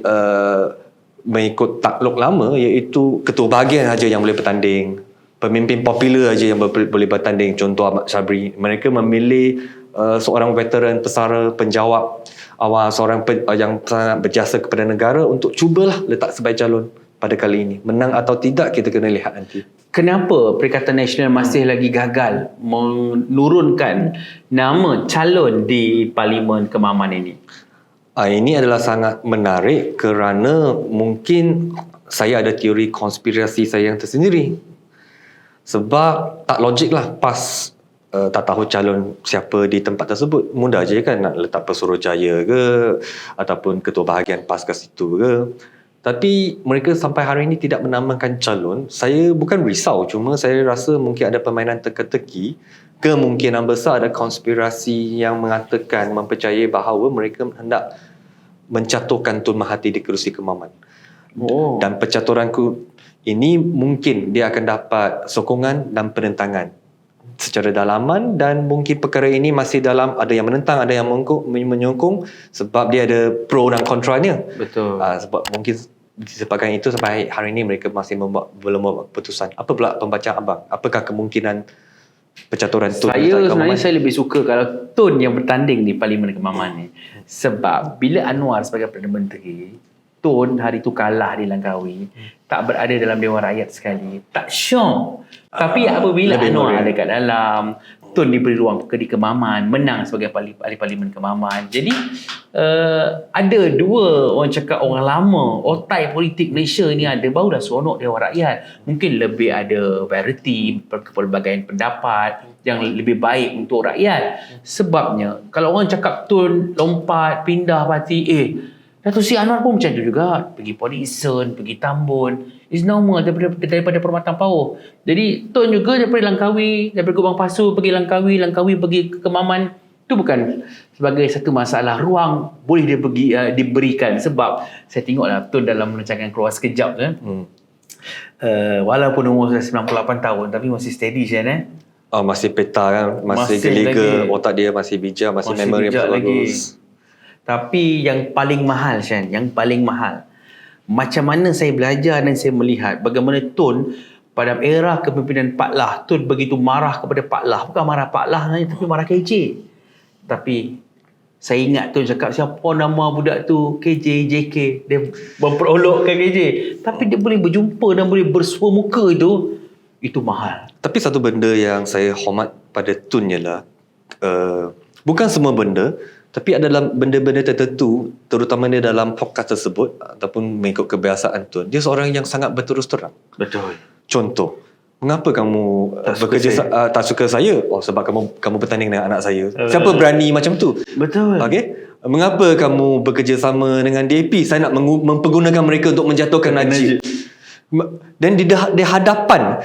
mengikut takluk lama, iaitu ketua bahagian saja yang boleh bertanding, pemimpin popular saja yang boleh bertanding. Contoh Ahmad Sabri. Mereka memilih seorang veteran pesara penjawab awak seorang yang sangat berjasa kepada negara untuk cubalah letak sebagai calon pada kali ini. Menang atau tidak kita kena lihat nanti. Kenapa Perikatan Nasional masih lagi gagal menurunkan nama calon di Parlimen Kemaman ini? Ini adalah sangat menarik kerana mungkin saya ada teori konspirasi saya yang tersendiri. Sebab tak logik lah PAS tak tahu calon siapa di tempat tersebut. Mudah je kan nak letak Pesuruhjaya ke ataupun ketua bahagian PAS ke situ ke. Tapi mereka sampai hari ini tidak menamakan calon. Saya bukan risau, cuma saya rasa mungkin ada permainan teka-teki. Kemungkinan besar ada konspirasi yang mengatakan, mempercayai bahawa mereka hendak mencaturkan Tun Mahathir di kerusi Kemaman. Dan pencaturanku ini mungkin dia akan dapat sokongan dan penentangan secara dalaman, dan mungkin perkara ini masih dalam, ada yang menentang, ada yang menyokong sebab dia ada pro dan kontranya. Betul. Sebab mungkin disebabkan itu sampai hari ini mereka masih belum membuat keputusan. Apa pula pembacaan abang? Apakah kemungkinan pencaturan Tun? Sebenarnya saya lebih suka kalau Tun yang bertanding di Parlimen Kemaman ni. Sebab bila Anwar sebagai Perdana Menteri, Tun hari tu kalah di Langkawi, tak berada dalam Dewan Rakyat sekali, tak syok. Tapi apabila Anwar ada kat dalam, Tun diberi ruang di Kemaman, menang sebagai ahli Parlimen Kemaman. Jadi ada dua, orang cakap orang lama, otai politik Malaysia ni ada, baru dah seronok Dewan Rakyat. Mungkin lebih ada variety, pelbagaian pendapat yang lebih baik untuk rakyat. Sebabnya kalau orang cakap Tun lompat pindah parti, Datuk Seri Anwar pun macam tu juga. Pergi Port Dickson, pergi Tambun. It's normal daripada Permatan Pauh. Jadi Tun juga daripada Langkawi, daripada Gubang Pasu pergi Langkawi pergi ke Kemaman. Itu bukan sebagai satu masalah. Ruang boleh diberikan. Sebab saya tengoklah Tun dalam merancangan keluar sekejap kan. Walaupun umur sudah 98 tahun tapi masih steady kan. Masih peta kan, masih geliga, otak dia masih bijak, masih memori yang bagus. Tapi yang paling mahal Shan, yang paling mahal, macam mana saya belajar dan saya melihat bagaimana Tun pada era kepimpinan Pak Lah, Tun begitu marah kepada Pak Lah. Bukan marah Pak Lah tapi marah KJ. Tapi saya ingat Tun cakap, siapa nama budak tu? KJ, JK. Dia memperolokkan KJ. Tapi dia boleh berjumpa dan boleh bersua muka itu mahal. Tapi satu benda yang saya hormat pada Tun ialah bukan semua benda, tapi ada dalam benda-benda tertentu, terutama dia dalam podcast tersebut ataupun mengikut kebiasaan Tun, dia seorang yang sangat berterus terang. Betul. Contoh, mengapa kamu tak suka saya? Sebab kamu bertanding dengan anak saya. Siapa berani macam tu? Betul. Okey. Mengapa kamu bekerjasama dengan DAP? Saya nak mempergunakan mereka untuk menjatuhkan Najib. Dan di hadapan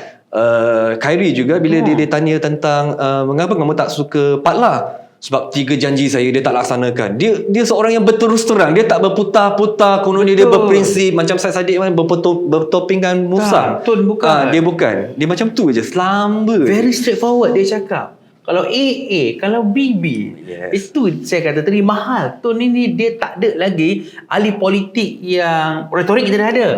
Khairi juga bila dia tanya tentang mengapa kamu tak suka Pak Lah? Sebab 3 janji saya dia tak laksanakan. Dia seorang yang berterus terang. Dia tak berputar-putar. Kononnya dia berprinsip. Macam Syed Saddiq bertopingkan musang. Tun bukan. Dia bukan. Dia macam tu je. Selamba. Very straightforward dia cakap. Kalau AA, kalau BB, itu saya kata tadi mahal. Tun ini dia tak ada lagi ahli politik yang retorik kita dah ada.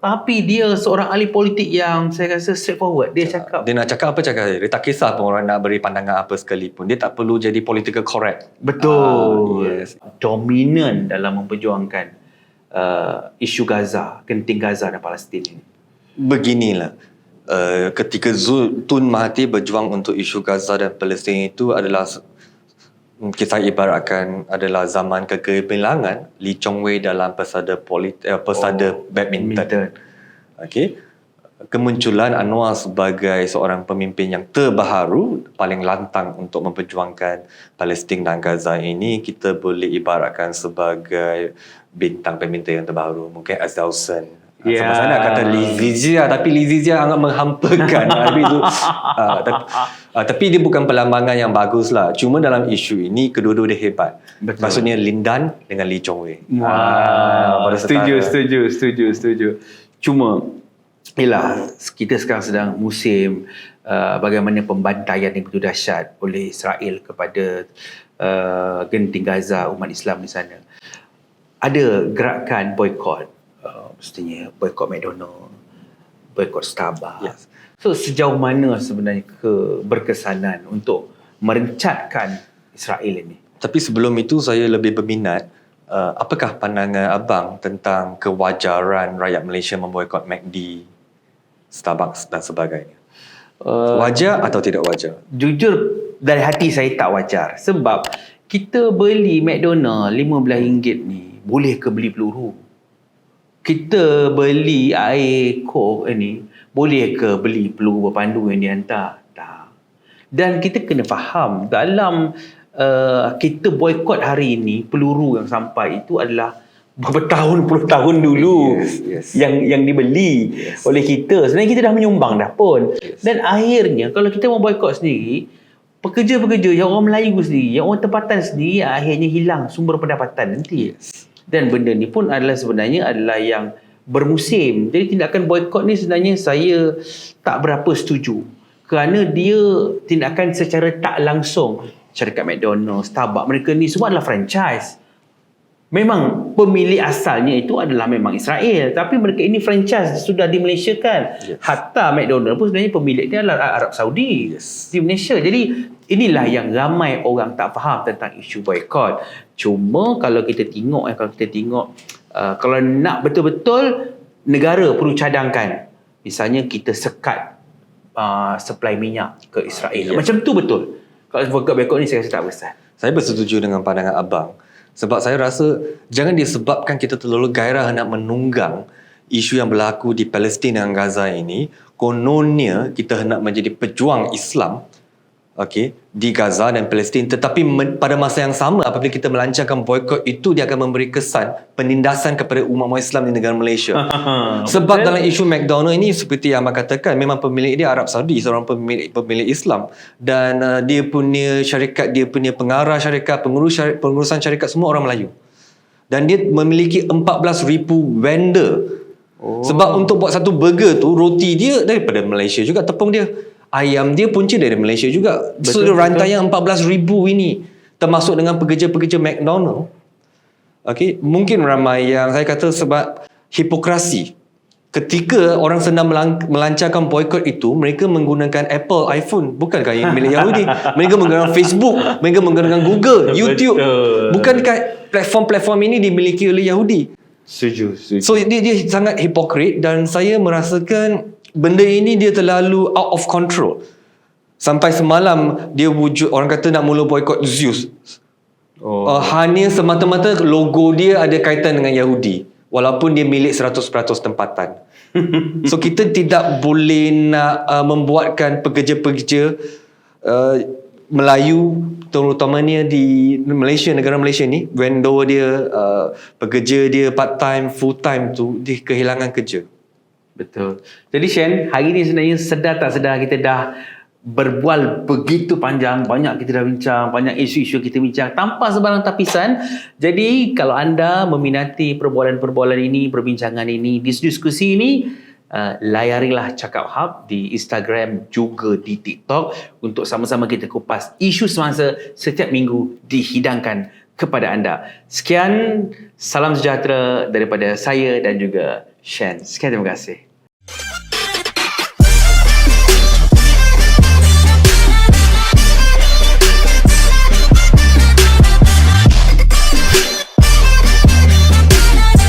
Tapi dia seorang ahli politik yang saya rasa straightforward. Dia cakap. Dia nak cakap apa cakap. Dia tak kisah pun orang nak beri pandangan apa sekalipun. Dia tak perlu jadi political correct. Betul. Yes. Dominan dalam memperjuangkan isu Gaza, genting Gaza dan Palestin ini. Beginilah. Ketika Tun Mahathir berjuang untuk isu Gaza dan Palestin itu adalah, kita ibaratkan adalah zaman kegemilangan Lee Chong Wei dalam pesada badminton. Okey. Kemunculan Anwar sebagai seorang pemimpin yang terbaharu, paling lantang untuk memperjuangkan Palestin dan Gaza ini, kita boleh ibaratkan sebagai bintang badminton yang terbaru. Mungkin Azalson. Sebab saya nak kata Lee Zizia, tapi Lee Zizia sangat menghampakan. Tapi dia bukan perlambangan yang bagus lah. Cuma dalam isu ini, kedua-dua dia hebat. Betul. Maksudnya Lindan dengan Lee Chong Wei. Setuju. Cuma, kita sekarang sedang musim bagaimana pembantaian yang begitu dahsyat oleh Israel kepada genting Gaza, umat Islam di sana. Ada gerakan boykot. Mestinya boykot McDonald, boykot Starbucks. Yes. So sejauh mana sebenarnya berkesanan untuk merencatkan Israel ini? Tapi sebelum itu saya lebih berminat apakah pandangan abang tentang kewajaran rakyat Malaysia memboikot McD, Starbucks dan sebagainya? Wajar atau tidak wajar? Jujur dari hati saya tak wajar. Sebab kita beli McDonald RM15 ni, boleh ke beli peluru? Kita beli air Coke ni, boleh ke beli peluru berpandu yang dihantar? Tak. Dan kita kena faham dalam kita boikot hari ini, peluru yang sampai itu adalah bertahun-puluh tahun dulu Yes. yang dibeli oleh kita. Sebenarnya kita dah menyumbang dah pun. Dan akhirnya kalau kita mau boikot sendiri, pekerja-pekerja yang orang Melayu sendiri, yang orang tempatan sendiri, akhirnya hilang sumber pendapatan nanti. Dan benda ni pun sebenarnya adalah yang bermusim. Jadi tindakan boikot ni sebenarnya saya tak berapa setuju. Kerana dia tindakan secara tak langsung. Syarikat McDonald's, Starbucks, mereka ni semua adalah franchise. Memang pemilik asalnya itu adalah memang Israel, tapi mereka ini franchise sudah di Malaysia kan. Hatta McDonald pun sebenarnya pemiliknya adalah Arab Saudi di Malaysia. Jadi inilah yang ramai orang tak faham tentang isu boikot. Cuma kalau kita tengok kalau nak betul-betul negara perlu cadangkan. Misalnya kita sekat supply minyak ke Israel. Macam tu betul. Kalau boikot ni saya rasa tak besar. Saya bersetuju dengan pandangan abang. Sebab saya rasa jangan disebabkan kita terlalu gairah nak menunggang isu yang berlaku di Palestin dan Gaza ini, kononnya kita hendak menjadi pejuang Islam di Gaza dan Palestin, tetapi pada masa yang sama apabila kita melancarkan boikot itu, dia akan memberi kesan penindasan kepada umat Islam di negara Malaysia. Sebab dalam isu McDonald ini, seperti yang abang katakan, memang pemilik dia Arab Saudi, seorang pemilik Islam, dan dia punya syarikat, dia punya pengarah syarikat, pengurusan syarikat semua orang Melayu, dan dia memiliki 14,000 vendor. Sebab untuk buat satu burger tu, roti dia daripada Malaysia juga, tepung dia, ayam dia punca dari Malaysia juga. So rantaian 14,000 ini, termasuk dengan pekerja-pekerja McDonald. Mungkin ramai yang saya kata sebab hipokrasi. Ketika orang sedang melancarkan boikot itu, mereka menggunakan Apple, iPhone, bukankah yang milik Yahudi? Mereka menggunakan Facebook, mereka menggunakan Google, YouTube. Bukankah platform-platform ini dimiliki oleh Yahudi? Setuju. So dia sangat hipokrit, dan saya merasakan benda ini dia terlalu out of control. Sampai semalam dia wujud, orang kata nak mula boikot Zeus. Hanya semata-mata logo dia ada kaitan dengan Yahudi, walaupun dia milik 100% tempatan. So kita tidak boleh nak membuatkan pekerja-pekerja Melayu, terutamanya di Malaysia, negara Malaysia ni, vendor dia, pekerja dia part time, full time tu, dia kehilangan kerja. Betul. Jadi Shen, hari ni sebenarnya sedar tak sedar kita dah berbual begitu panjang, banyak kita dah bincang, banyak isu-isu kita bincang tanpa sebarang tapisan. Jadi kalau anda meminati perbualan-perbualan ini, perbincangan ini, diskusi ini, layarilah Cakap Hub di Instagram juga di TikTok untuk sama-sama kita kupas isu semasa setiap minggu dihidangkan kepada anda. Sekian, salam sejahtera daripada saya dan juga Shen. Sekian, terima kasih.